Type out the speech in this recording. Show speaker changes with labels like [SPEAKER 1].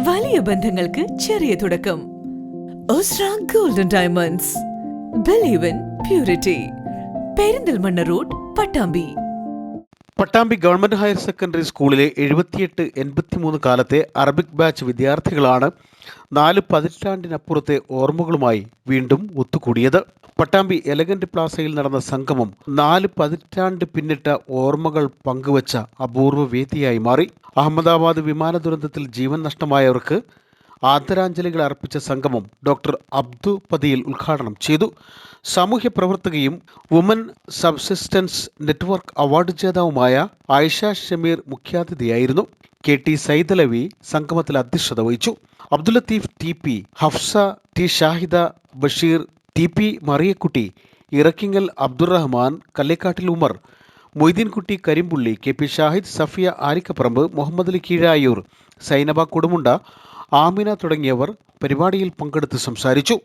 [SPEAKER 1] വലിയ ബന്ധങ്ങൾക്ക് ചെറിയ തുടക്കം. ഒസ്ര golden diamonds. Believe in purity. Perinthalmanna road, Pattambi.
[SPEAKER 2] Pattambi government higher secondary സ്കൂളിലെ 78-83 കാലത്തെ അറബിക് ബാച്ച് വിദ്യാർത്ഥികളാണ് 4 പതിറ്റാണ്ടിനപ്പുറത്തെ ഓർമ്മകളുമായി വീണ്ടും ഒത്തുകൂടിയത്. പട്ടാമ്പി എലഗന്റ് പ്ലാസയിൽ നടന്ന സംഗമം 4 പതിറ്റാണ്ട് പിന്നിട്ട ഓർമ്മകൾ പങ്കുവച്ച അപൂർവ വേദിയായി മാറി. അഹമ്മദാബാദ് വിമാന ദുരന്തത്തിൽ ജീവൻ നഷ്ടമായവർക്ക് ആദരാഞ്ജലികൾ അർപ്പിച്ച സംഗമം ഡോക്ടർ അബ്ദു പതിയിൽ ഉദ്ഘാടനം ചെയ്തു. സാമൂഹ്യ പ്രവർത്തകയും വുമൻ സബ്സിസ്റ്റൻസ് നെറ്റ്വർക്ക് അവാർഡ് ജേതാവുമായ ആയിഷ ഷമീർ മുഖ്യാതിഥിയായിരുന്നു. KT സൈദലവി സംഗമത്തിൽ അധ്യക്ഷത വഹിച്ചു. Abdul Latheef TP, Hafsa T Shahida, Basheer TP Mariyakutty, Irakkingal Abdurahman, കല്ലേക്കാട്ടിൽ Umar, Moideenkutty Karimpully, KP Shahid, Safiya ആരിക്കപ്പറമ്പ്, Muhammad Ali Keezhayur, Zainaba Kodumunda, Amina തുടങ്ങിയവർ പരിപാടിയിൽ പങ്കെടുത്ത് സംസാരിച്ചു.